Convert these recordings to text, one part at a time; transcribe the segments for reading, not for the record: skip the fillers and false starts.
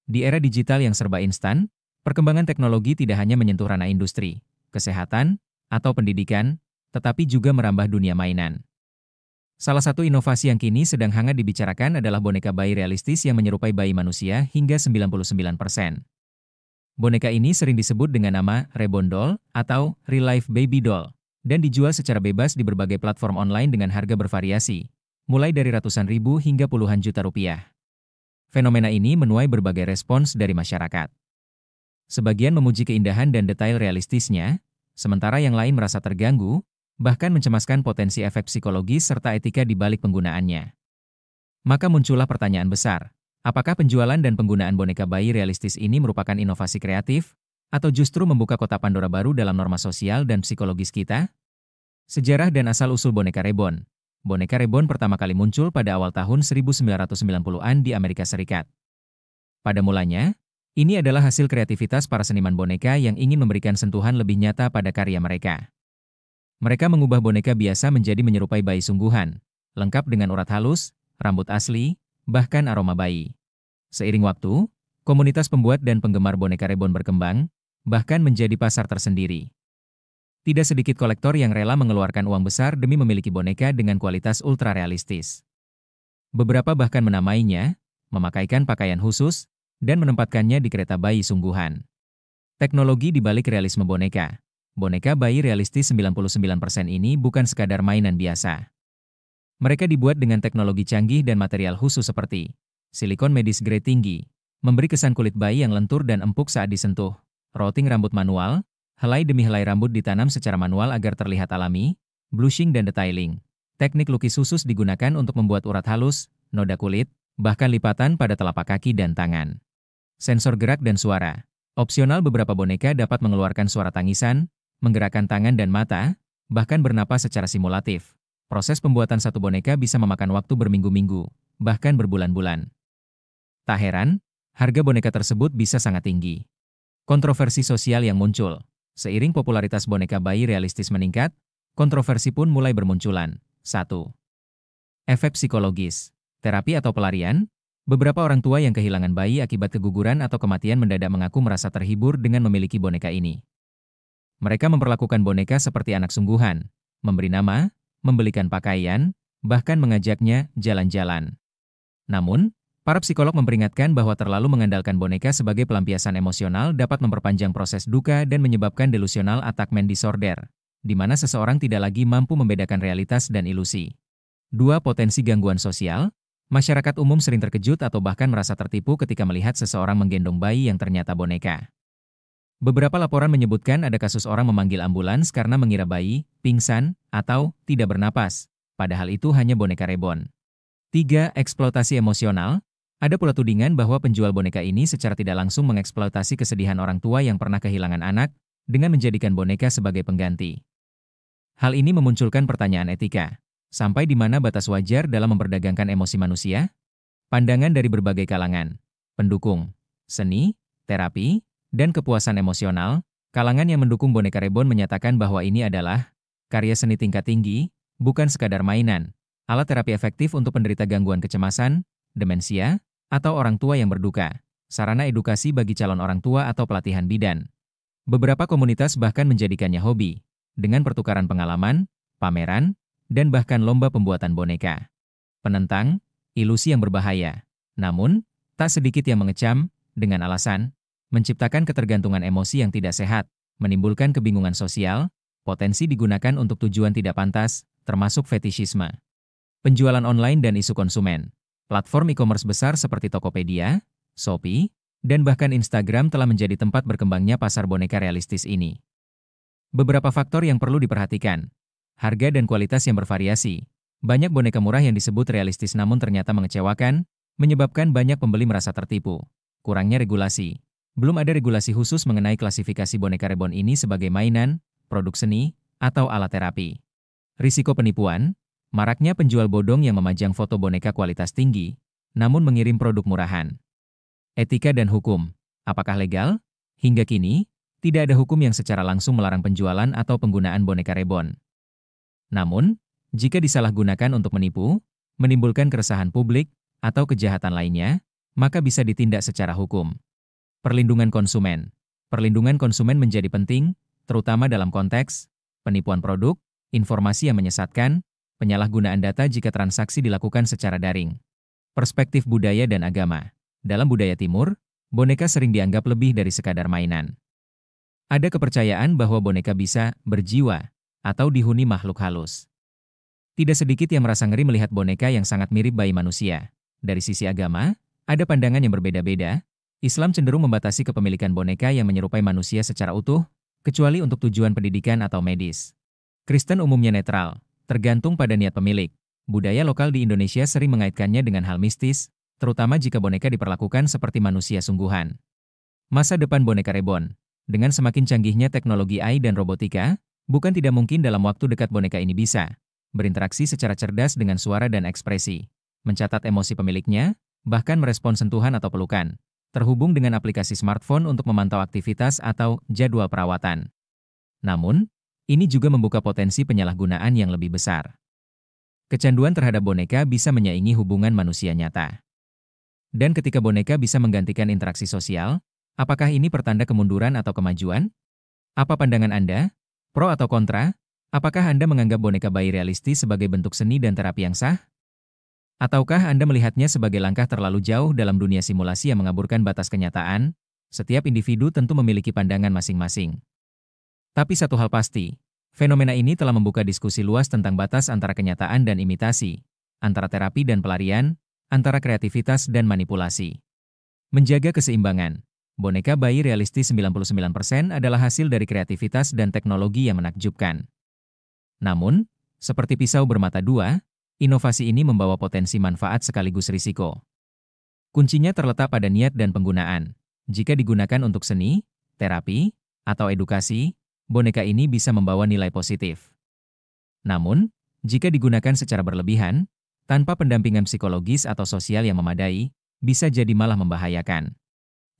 Di era digital yang serba instan, perkembangan teknologi tidak hanya menyentuh ranah industri, kesehatan, atau pendidikan, tetapi juga merambah dunia mainan. Salah satu inovasi yang kini sedang hangat dibicarakan adalah boneka bayi realistis yang menyerupai bayi manusia hingga 99%. Boneka ini sering disebut dengan nama Reborn Doll atau Real Life Baby Doll, dan dijual secara bebas di berbagai platform online dengan harga bervariasi, mulai dari ratusan ribu hingga puluhan juta rupiah. Fenomena ini menuai berbagai respons dari masyarakat. Sebagian memuji keindahan dan detail realistisnya, sementara yang lain merasa terganggu, bahkan mencemaskan potensi efek psikologis serta etika di balik penggunaannya. Maka muncullah pertanyaan besar, apakah penjualan dan penggunaan boneka bayi realistis ini merupakan inovasi kreatif, atau justru membuka kotak Pandora baru dalam norma sosial dan psikologis kita? Sejarah dan asal-usul boneka Reborn. Boneka Reborn pertama kali muncul pada awal tahun 1990-an di Amerika Serikat. Pada mulanya, ini adalah hasil kreativitas para seniman boneka yang ingin memberikan sentuhan lebih nyata pada karya mereka. Mereka mengubah boneka biasa menjadi menyerupai bayi sungguhan, lengkap dengan urat halus, rambut asli, bahkan aroma bayi. Seiring waktu, komunitas pembuat dan penggemar boneka Reborn berkembang, bahkan menjadi pasar tersendiri. Tidak sedikit kolektor yang rela mengeluarkan uang besar demi memiliki boneka dengan kualitas ultra realistis. Beberapa bahkan menamainya, memakaikan pakaian khusus, dan menempatkannya di kereta bayi sungguhan. Teknologi di balik realisme boneka. Boneka bayi realistis 99% ini bukan sekadar mainan biasa. Mereka dibuat dengan teknologi canggih dan material khusus seperti silikon medis grade tinggi, memberi kesan kulit bayi yang lentur dan empuk saat disentuh, routing rambut manual, helai demi helai rambut ditanam secara manual agar terlihat alami, blushing dan detailing. Teknik lukis khusus digunakan untuk membuat urat halus, noda kulit, bahkan lipatan pada telapak kaki dan tangan. Sensor gerak dan suara. Opsional beberapa boneka dapat mengeluarkan suara tangisan, menggerakkan tangan dan mata, bahkan bernapas secara simulatif. Proses pembuatan satu boneka bisa memakan waktu berminggu-minggu, bahkan berbulan-bulan. Tak heran, harga boneka tersebut bisa sangat tinggi. Kontroversi sosial yang muncul. Seiring popularitas boneka bayi realistis meningkat, kontroversi pun mulai bermunculan. 1. Efek psikologis. Terapi atau pelarian. Beberapa orang tua yang kehilangan bayi akibat keguguran atau kematian mendadak mengaku merasa terhibur dengan memiliki boneka ini. Mereka memperlakukan boneka seperti anak sungguhan, memberi nama, membelikan pakaian, bahkan mengajaknya jalan-jalan. Namun, para psikolog memperingatkan bahwa terlalu mengandalkan boneka sebagai pelampiasan emosional dapat memperpanjang proses duka dan menyebabkan delusional attachment disorder, di mana seseorang tidak lagi mampu membedakan realitas dan ilusi. 2. Potensi gangguan sosial. Masyarakat umum sering terkejut atau bahkan merasa tertipu ketika melihat seseorang menggendong bayi yang ternyata boneka. Beberapa laporan menyebutkan ada kasus orang memanggil ambulans karena mengira bayi, pingsan, atau tidak bernapas, padahal itu hanya boneka Reborn. 3. Eksploitasi emosional. Ada pula tudingan bahwa penjual boneka ini secara tidak langsung mengeksploitasi kesedihan orang tua yang pernah kehilangan anak, dengan menjadikan boneka sebagai pengganti. Hal ini memunculkan pertanyaan etika. Sampai di mana batas wajar dalam memperdagangkan emosi manusia? Pandangan dari berbagai kalangan. Pendukung, seni, terapi, dan kepuasan emosional, kalangan yang mendukung boneka Reborn menyatakan bahwa ini adalah karya seni tingkat tinggi, bukan sekadar mainan, alat terapi efektif untuk penderita gangguan kecemasan, demensia, atau orang tua yang berduka, sarana edukasi bagi calon orang tua atau pelatihan bidan. Beberapa komunitas bahkan menjadikannya hobi, dengan pertukaran pengalaman, pameran, dan bahkan lomba pembuatan boneka. Penentang, ilusi yang berbahaya. Namun, tak sedikit yang mengecam, dengan alasan menciptakan ketergantungan emosi yang tidak sehat, menimbulkan kebingungan sosial, potensi digunakan untuk tujuan tidak pantas, termasuk fetishisme. Penjualan online dan isu konsumen. Platform e-commerce besar seperti Tokopedia, Shopee, dan bahkan Instagram telah menjadi tempat berkembangnya pasar boneka realistis ini. Beberapa faktor yang perlu diperhatikan. Harga dan kualitas yang bervariasi. Banyak boneka murah yang disebut realistis namun ternyata mengecewakan, menyebabkan banyak pembeli merasa tertipu. Kurangnya regulasi. Belum ada regulasi khusus mengenai klasifikasi boneka Reborn ini sebagai mainan, produk seni, atau alat terapi. Risiko penipuan. Maraknya penjual bodong yang memajang foto boneka kualitas tinggi, namun mengirim produk murahan. Etika dan hukum. Apakah legal? Hingga kini, tidak ada hukum yang secara langsung melarang penjualan atau penggunaan boneka Reborn. Namun, jika disalahgunakan untuk menipu, menimbulkan keresahan publik, atau kejahatan lainnya, maka bisa ditindak secara hukum. Perlindungan konsumen. Perlindungan konsumen menjadi penting, terutama dalam konteks penipuan produk, informasi yang menyesatkan, penyalahgunaan data jika transaksi dilakukan secara daring. Perspektif budaya dan agama. Dalam budaya Timur, boneka sering dianggap lebih dari sekadar mainan. Ada kepercayaan bahwa boneka bisa berjiwa atau dihuni makhluk halus. Tidak sedikit yang merasa ngeri melihat boneka yang sangat mirip bayi manusia. Dari sisi agama, ada pandangan yang berbeda-beda. Islam cenderung membatasi kepemilikan boneka yang menyerupai manusia secara utuh, kecuali untuk tujuan pendidikan atau medis. Kristen umumnya netral, tergantung pada niat pemilik. Budaya lokal di Indonesia sering mengaitkannya dengan hal mistis, terutama jika boneka diperlakukan seperti manusia sungguhan. Masa depan boneka reborn. Dengan semakin canggihnya teknologi AI dan robotika, bukan tidak mungkin dalam waktu dekat boneka ini bisa berinteraksi secara cerdas dengan suara dan ekspresi, mencatat emosi pemiliknya, bahkan merespons sentuhan atau pelukan, terhubung dengan aplikasi smartphone untuk memantau aktivitas atau jadwal perawatan. Namun, ini juga membuka potensi penyalahgunaan yang lebih besar. Kecanduan terhadap boneka bisa menyaingi hubungan manusia nyata. Dan ketika boneka bisa menggantikan interaksi sosial, apakah ini pertanda kemunduran atau kemajuan? Apa pandangan Anda? Pro atau kontra? Apakah Anda menganggap boneka bayi realistis sebagai bentuk seni dan terapi yang sah? Ataukah Anda melihatnya sebagai langkah terlalu jauh dalam dunia simulasi yang mengaburkan batas kenyataan? Setiap individu tentu memiliki pandangan masing-masing. Tapi satu hal pasti, fenomena ini telah membuka diskusi luas tentang batas antara kenyataan dan imitasi, antara terapi dan pelarian, antara kreativitas dan manipulasi. Menjaga keseimbangan. Boneka bayi realistis 99% adalah hasil dari kreativitas dan teknologi yang menakjubkan. Namun, seperti pisau bermata dua, inovasi ini membawa potensi manfaat sekaligus risiko. Kuncinya terletak pada niat dan penggunaan. Jika digunakan untuk seni, terapi, atau edukasi, boneka ini bisa membawa nilai positif. Namun, jika digunakan secara berlebihan, tanpa pendampingan psikologis atau sosial yang memadai, bisa jadi malah membahayakan.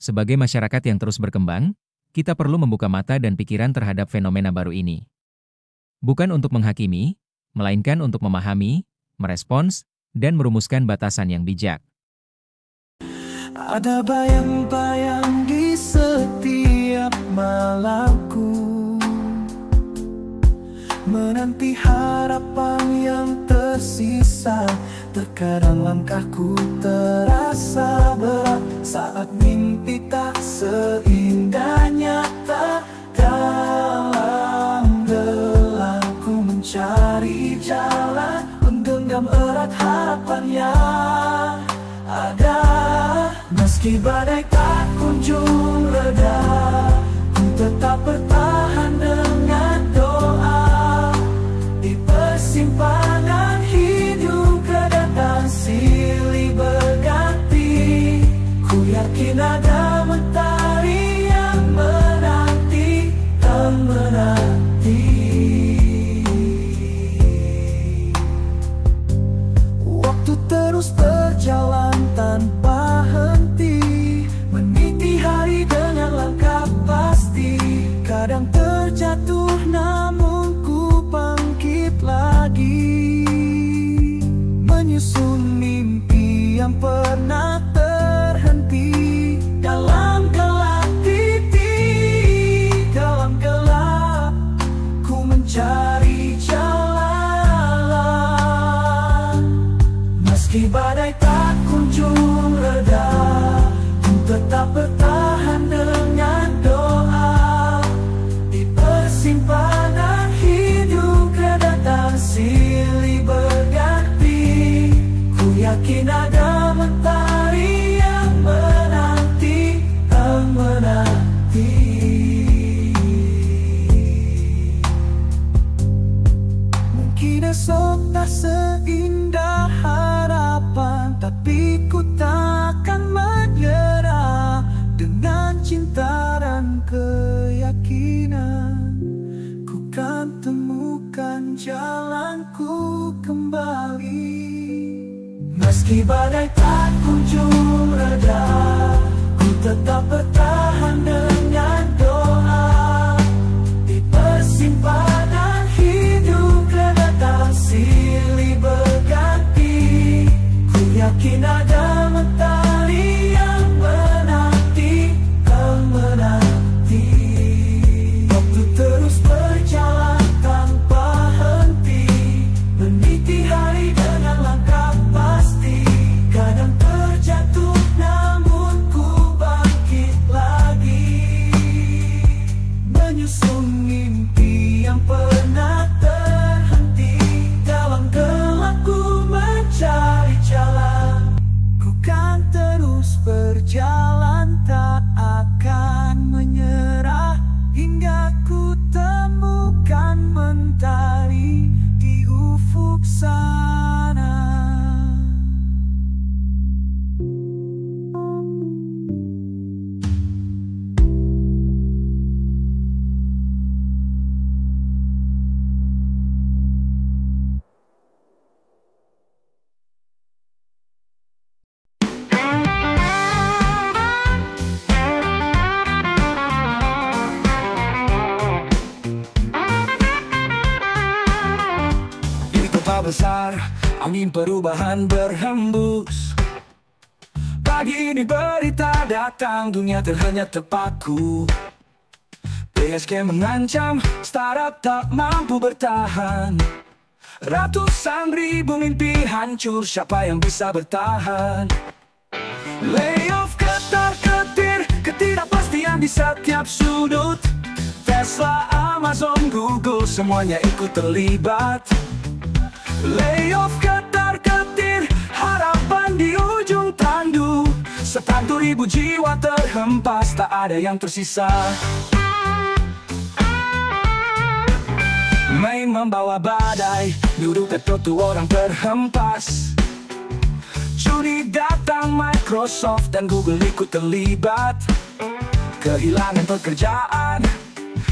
Sebagai masyarakat yang terus berkembang, kita perlu membuka mata dan pikiran terhadap fenomena baru ini. Bukan untuk menghakimi, melainkan untuk memahami, merespons, dan merumuskan batasan yang bijak. Ada bayang-bayang di setiap malamku, menanti harapan yang tersisa. Terkadang langkahku terasa berat saat mimpi tak seindah nyata. Dalam gelapku mencari jalan, menggenggam erat harapan yang ada. Meski badai tak kunjung reda, ku tetap bertahan dengan doa. Di persimpangan hidup kedatang silih berganti, ku yakin ada mentari yang menanti, tak menanti. Waktu terus berjalan tanpa henti, meniti hari dengan langkah pasti. Kadang terjatuh namun ku bangkit lagi, menyusun mimpi yang pernah terhenti. Dalam gelap titik, dalam gelap ku mencari jalan. Meski badai tak kunjung reda, ku tetap bertahan dengan doa. Di persimpangan hidup kedatang silih berganti, ku yakin ada mentari yang menanti, tak menanti. Mungkin esok tak seindah harapan, tapi ku takkan menyerah. Dengan cinta dan keyakinan, ku kan temukan jalanku kembali. Meski badai tak kunjung reda, ku tetap bertahan dengan doa. Di persimpangan hidup kedatang silih berganti, ku yakin ada mentari Angin perubahan berhembus. Pagi ini berita datang, dunia terhenyak terpaku. PSG mengancam, startup tak mampu bertahan. Ratusan ribu mimpi hancur, siapa yang bisa bertahan? Layoff ketar-ketir, ketidakpastian di setiap sudut. Tesla, Amazon, Google, semuanya ikut terlibat. Layoff ketar-ketir, harapan di ujung tandu. 100.000 jiwa terhempas, tak ada yang tersisa. Mei membawa badai, duduk tertutup orang terhempas. Juni datang, Microsoft dan Google ikut terlibat. Kehilangan pekerjaan,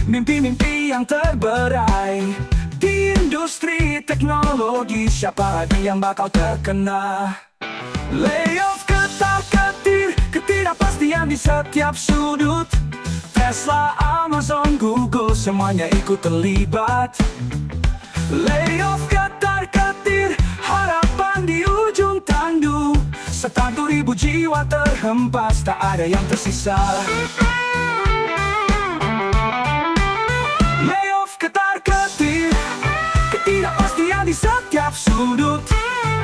mimpi-mimpi yang terberai. Di industri teknologi, siapa lagi yang bakal terkena? Layoff ketar-ketir, ketidakpastian di setiap sudut. Tesla, Amazon, Google, semuanya ikut terlibat. Layoff ketar-ketir, harapan di ujung tandu. 100.000 jiwa terhempas, tak ada yang tersisa. Layoff ketar-ketir, ketidakpastian di setiap sudut.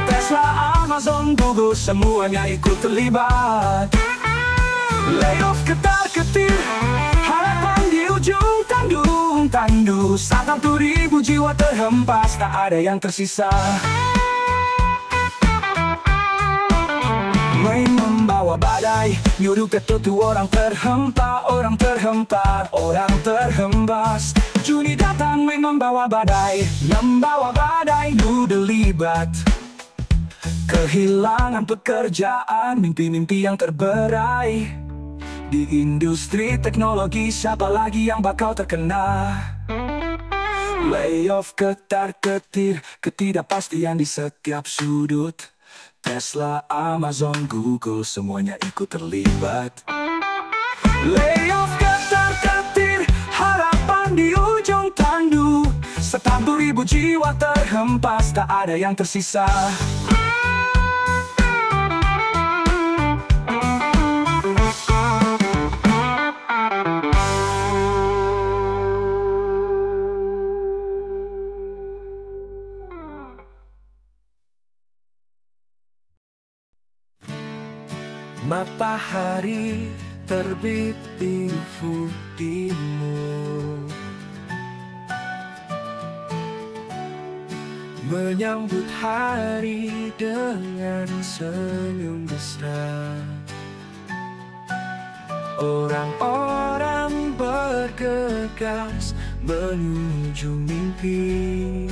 Tesla, Amazon, Google, semuanya ikut terlibat. Layoff ketar-ketir, harapan di ujung tandu. 100.000 jiwa terhempas, tak ada yang tersisa. Mei membawa badai, nyuruh tertutup orang terhempas, orang terhempas. Juni datang, Mei membawa badai, Google terlibat. Kehilangan pekerjaan, mimpi-mimpi yang terberai. Di industri teknologi, siapa lagi yang bakal terkena? Layoff ketar-ketir, ketidakpastian di setiap sudut. Tesla, Amazon, Google, semuanya ikut terlibat. Layoff ketar-ketir, harapan di ujung tandu. 100.000 jiwa terhempas, tak ada yang tersisa. Matahari terbit di ufuk timur, menyambut hari dengan senyum mesra. Orang-orang bergegas menuju mimpi,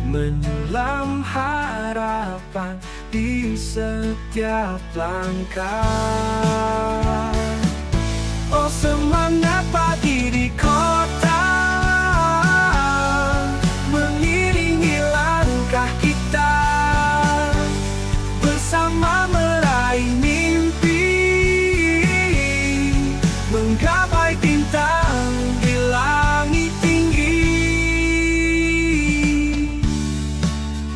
menyulam harapan di setiap langkah. Oh, semangat pagi di kota, mengiringi langkah kita, bersama meraih mimpi, menggapai bintang di langit tinggi.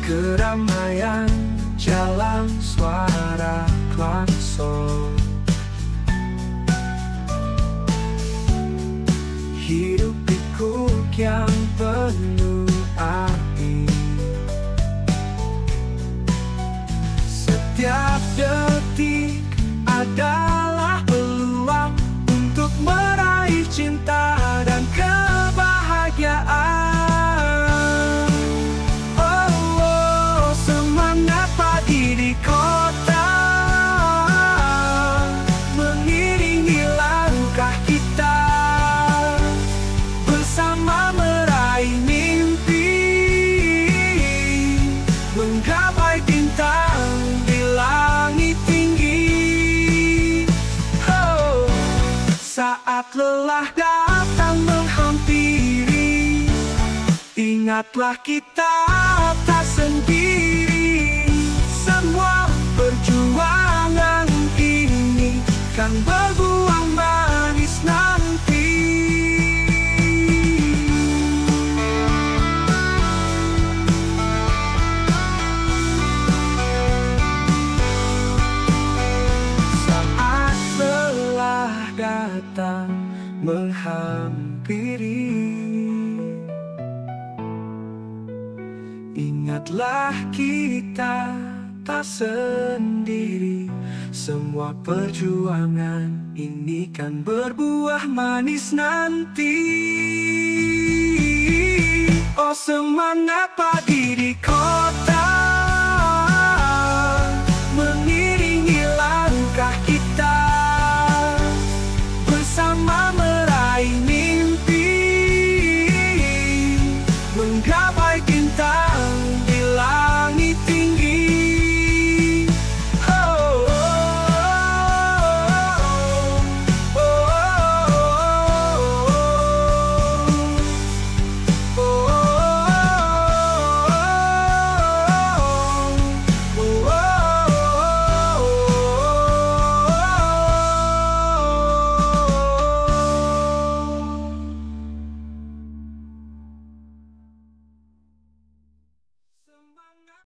Keramaian jalan, suara klakson, hidup pikuk yang penuh arti. Setiap detik adalah peluang untuk meraih cinta dan kebahagiaan. Di kota, mengiringi langkah kita, bersama meraih mimpi, menggapai bintang di langit tinggi. Oh, saat lelah datang menghampiri, ingatlah kita tak sendiri. Semua perjuangan ini kan berbuah manis nanti. hampiri. Ingatlah kita tak sendiri, semua perjuangan ini kan berbuah manis nanti. Oh semangat pagi di kota